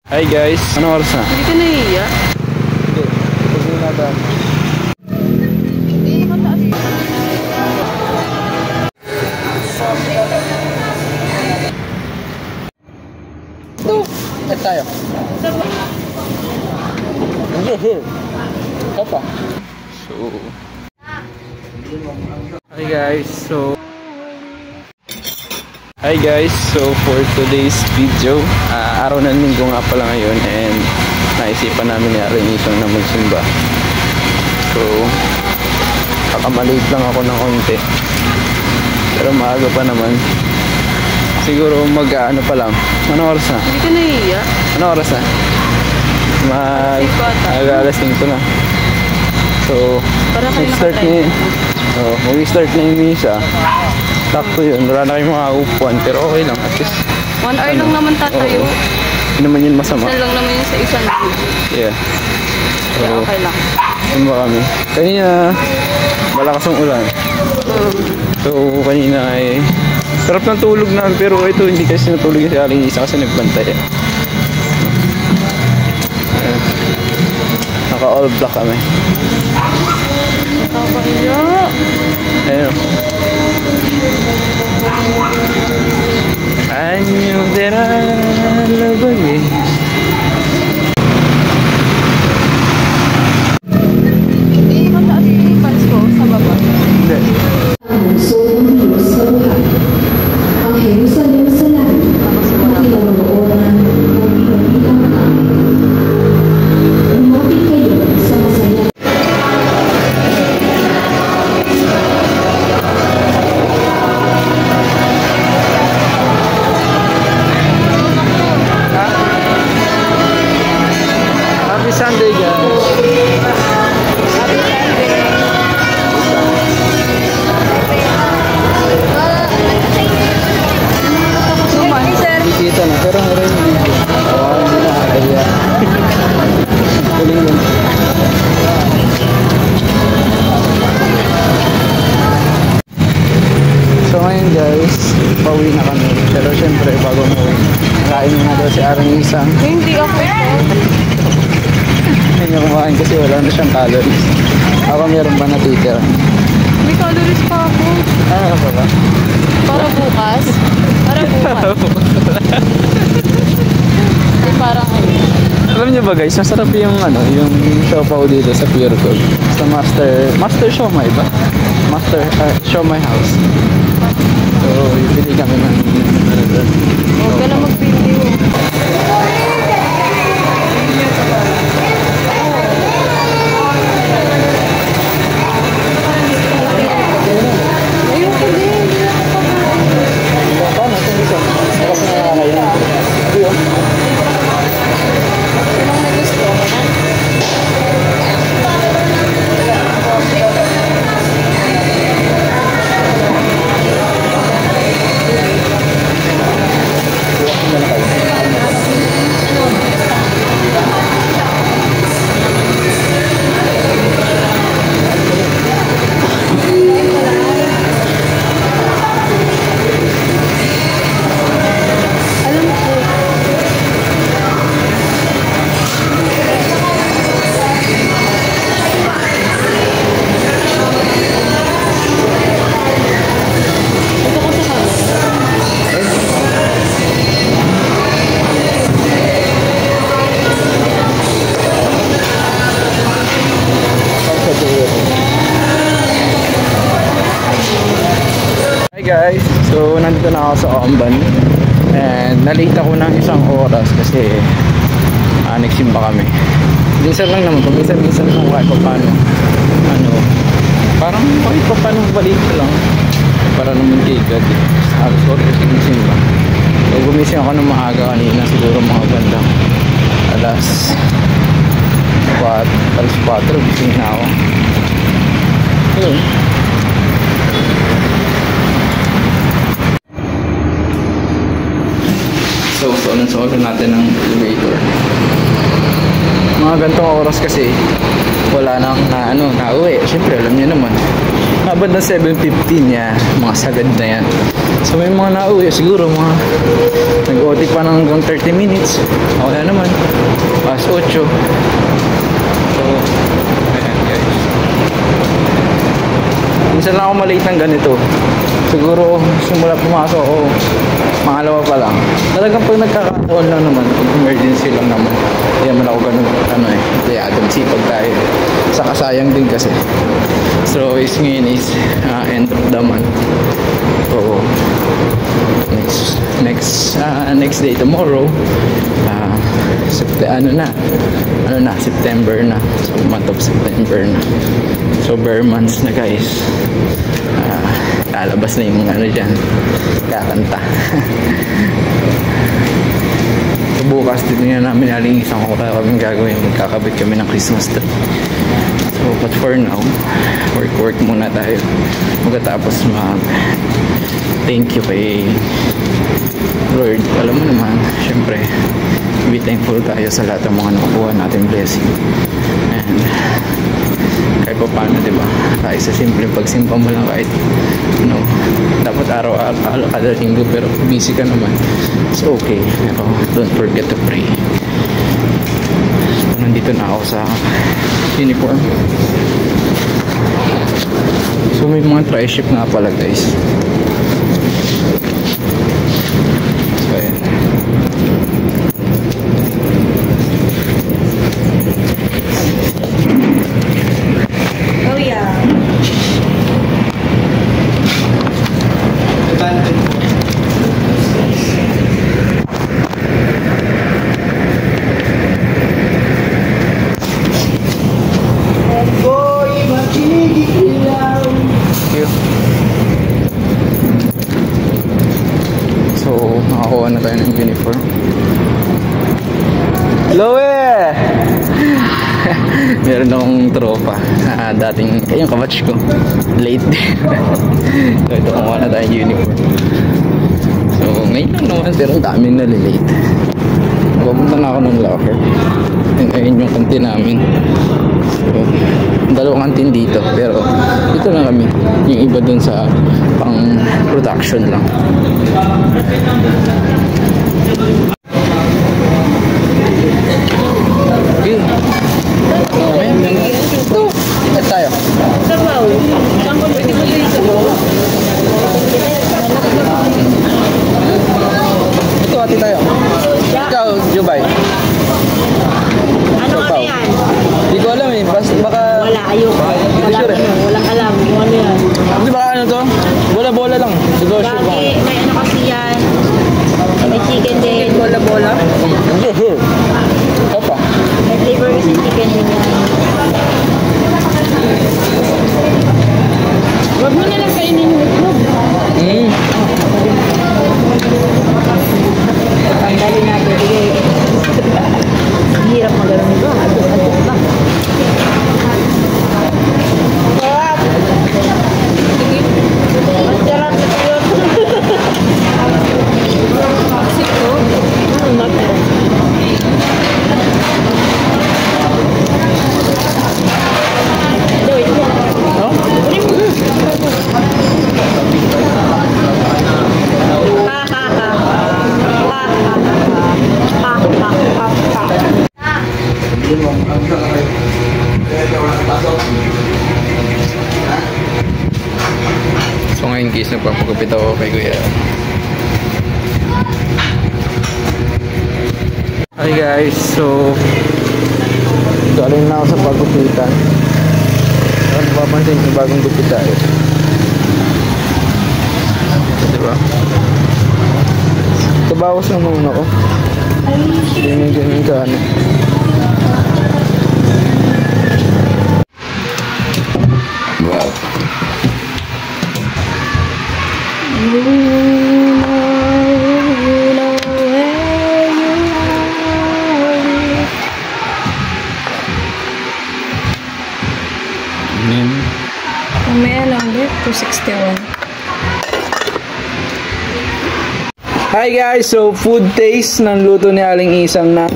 Hi guys, ano oras na? Hindi ka nahiya? Hindi, hindi na ba? Hindi nakataas. Ito, et tayo. Hindi, here. Opa. So, Hi guys, so for today's video, araw ng linggo nga pala ngayon and naisipan namin ni Aring Isang na magsimba. So, kakamaliit lang ako ng konti. Pero maaga pa naman. Siguro mag-ano pa lang. Ano oras na? Hindi ka nahiya? Ano oras na? Alas 5 na. So, mag-start na yung misa. Sakto yun, wala na kayong mga upuan, pero okay lang, at least 1 hour lang naman tatayo. Hindi naman yun masama. Isa lang naman yun sa isang video. Yeah. So, Kaya okay lang. sumba kami. Kanina, malakas ang ulan. So, kanina ay sarap ng tulog namin, pero ito hindi kasi natulog si Aling Isa kasi nagbantay. Naka all black kami. Nakakaiya. Ayun. I knew that I love you. Hindi nakataas yung pants ko sa baba. Hindi. Happy Sunday guys. Kita na, pero meron yung video. Hindi na kaya. Galing yun. So ngayon guys, pauwi na kami. Pero syempre bago umuwi, kain na daw si Aring Isang. Hindi ako ito. Hindi niya kumain kasi wala na siyang calories. Ako meron ba natitira? May calories pa ako. Ano pa ba? Para bukas. Para bukas. Ay, parang ano. Alam niyo ba guys, masarap yung ano, yung siopaw dito sa Pure Gold. Sa Master Siomai ba? Siomai House. So, bili kami ng ano doon. Huwag ka na mag-video. Ayun ko din. Paano? Kung isa? Tapos na nakakain. Hindi yun. Sinong may gusto? Hi guys, so nandito na ako sa Oamban and nalate ako ng 1 oras kasi nagsimba kami. Minsan lang naman, minsan lang kahit pa paano parang kahit pa paano balik lang para naman kay God alas 8 kasi nagsimba. So gumising ako ng maaga kanina, siguro mga bandang alas 4 gising na ako. Yun. So, solan natin ng elevator. Mga gantong oras kasi wala nang nauwi. Siyempre, alam niyo naman. Mabad na 7:15 niya, mga sagad na yan. So may mga nauwi, siguro mga nag-OT pa ng hanggang 30 minutes. Okay naman. Pas 8. So, ayan guys. Minsan lang ako malate ng ganito. Siguro simula pumasok ako, mga alawa pa lang. Talagang pag nagkakataon lang naman, pag emergency lang naman. Kaya man ako ganun, kaya sipag tayo. Saka sayang din kasi. So ngayon is end of the month. So next day tomorrow, September na. So month of September na. So bare months na guys. Lalabas na yung dyan, kakanta. So bukas titignan namin aling isang kung kaya kami gagawin. Magkakabit kami ng Christmas tree. So but for now, work muna tayo. Magkatapos thank you kay Lord. Alam mo naman, syempre be thankful tayo sa lahat ng mga nakukuha natin blessing. And kahit pa paano, diba? Kahit sa simpleng pagsimpa mo lang, kahit dapat araw-araw kada linggo, pero busy ka naman, it's okay. Pero don't forget to pray. So, nandito na ako sa uniform. So may mga tri-shift nga pala guys. So ayan. Nakakuha na tayo ng uniform. Loe! Meron akong tropa. Dating yung kabatch ko. Late din. So ito, kumuha na tayo ng uniform. So ngayon lang naman, pero ang daming nalilate. Pupunta na ako ng locker. And ayun yung kantin namin. So, dalawang kantin dito. Pero dito lang kami. Yung iba dun sa pang production lang. Okay. Ito. At tayo. Sabaw. Saan ko pwede mo dito? Ito, ati tayo. Ikaw, Jubay. Ano kami yan? Hindi ko alam eh. Baka... Wala, ayoko. Walang alam kung ano yan. Hindi baka ano to? Bola-bola lang. Siguro sure ba? May ano kasi yan. May chicken din. Bola-bola? Sure. Opa. May flavor kasi chicken din yan. Huwag mo na lang kainin yung itlog. Tanggalin natin. Ang hirap magano'n ito. Adjust ba? Masarap na yun. Sito? Ano natin? Wait. No? So ngayon guys, nagpapagupit ako kay Kuya. Hi guys, so galing na ako sa pagupitan. Ano papansin yung bagong gupit tayo? Diba? Tabawas na muna ko. Ganyan ka ano. Wow. May lang din, 261. Hi guys, so food taste ng luto ni Aling Isang na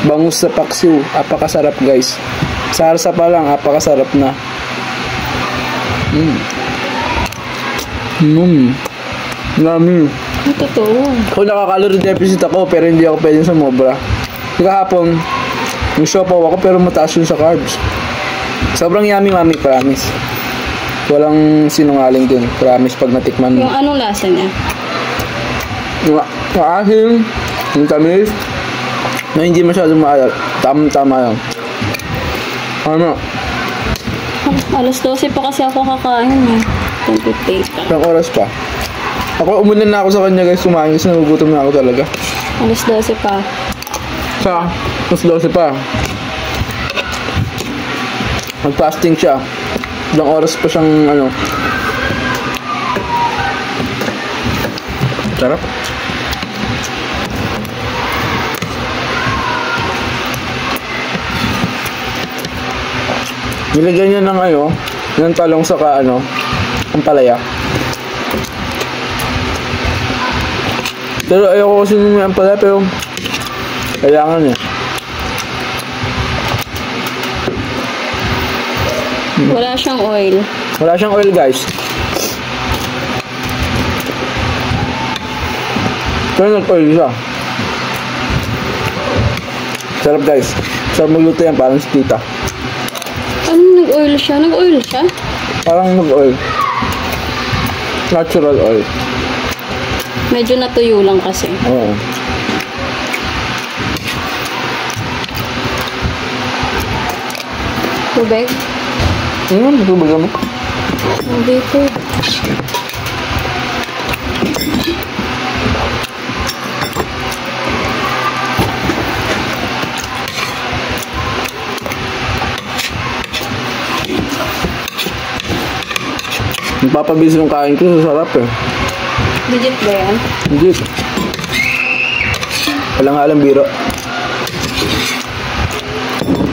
bangus sa paksiw. Apakasarap guys. Sarsa pa lang, apakasarap na. Nami. Ang totoo. Kung nakaka-calorie deficit ako, pero hindi ako pwedeng sumobra. Kahapon, yung siopaw ako, pero mataas yun sa carbs. Sobrang yummy, mami, promise. Walang sinungaling din, promise, pag natikman mo. Yung anong lasa niya? Yung asim, yung tamis, na hindi masyadong maalat. Tama-tama lang. Ano? Alas 12 pa kasi ako kakain eh. 28 Ilang oras pa? Ako, umunan na ako sa kanya guys, kumain kasi nagugutom na ako talaga. Alas 12 pa. Mas 12 pa. Mag-fasting siya. Ilang oras pa siyang ano. Sarap. Nilagyan niya ng ano, ng talong saka ano, ang palaya. Pero ayoko kasi ng ang palaya, pero kailangan eh. Wala siyang oil. Wala siyang oil guys. Pero nag-oil siya. Sarap guys. Sarap magluto yan, parang si tita. Ano nag-oil siya? Nag-oil siya? Parang nag-oil. Natural oil. Medyo natuyo lang kasi. Oo. Tubig? Tubig mo. Dito. Nagpapabilis yung kain ko, sa sarap eh. Legit ba yan? Hindi. Walang alam biro.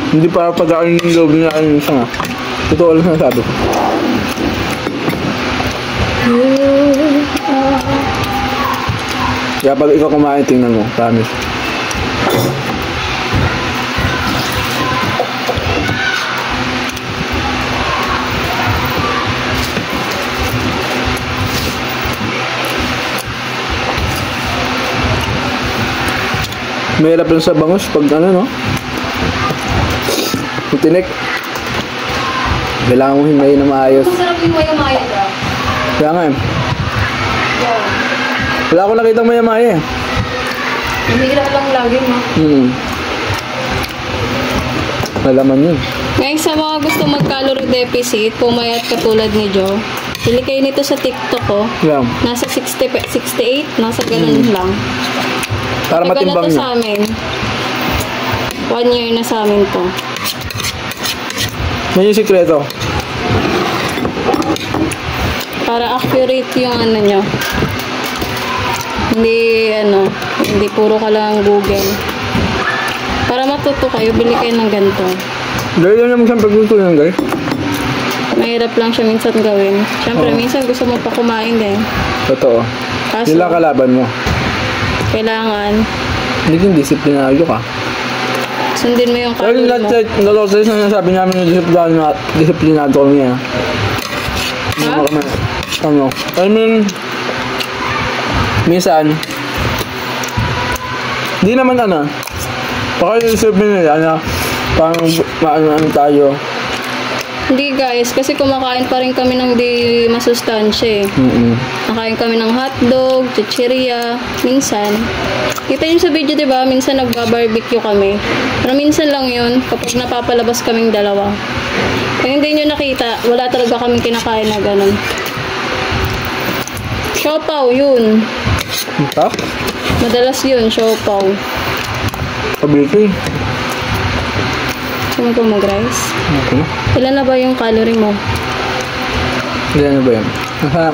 Hindi para pagkain yung loob niya kain siya nga. Totoo lang sinasabi ko. Kaya pag ikaw kumain, tingnan mo. Promise. Mahirap lang sa bangus pag ano, no? Yung tinik. Kailangan mo himayin na maayos. Masarap yung maya-maya daw. Kaya nga eh. Wow. Wala akong nakitang maya-maya eh. Namigla lang lagi mo. Malaman yun. Ngayon sa mga gusto mag-calorie deficit, pumayat katulad ni Joe, pili kayo nito sa TikTok ko. Yeah. Nasa 68, nasa ganun lang. Para Tagal matimbang na to niya. sa amin. 1 year na sa amin to. Yan yung sikreto. Para accurate yung ano nyo. Hindi puro ka lang Google. Para matuto kayo, bili kayo ng ganito. Dahil yan naman siyang pagluto yan guys. Mahirap lang siya minsan gawin. Siyempre, minsan gusto mo pa kumain din. Totoo. Kaso, Sila kalaban mo. kailangan Naging disiplinaryo ka. sundin mo yung Pero yung calorie mo. nalotres na nasabi namin yung disiplinado kami yan. Ha? Ano? I mean, minsan, di naman ano, baka yung disipline nila na parang maano tayo. Hindi guys, kasi kumakain pa rin kami ng di masustansya eh. Nakain kami ng hotdog, chichirya, minsan. Kita nyo sa video diba, minsan nagba-barbecue kami. Pero minsan lang yun, kapag napapalabas kaming dalawa. Kung hindi nyo nakita, wala talaga kaming kinakain na ganun. Siopaw, yun. Ha? Madalas yun, siopaw. Pabili. Saan ko mag-rice? Okay. Ilan na ba yung calorie mo? Ilan na ba yan? Nasa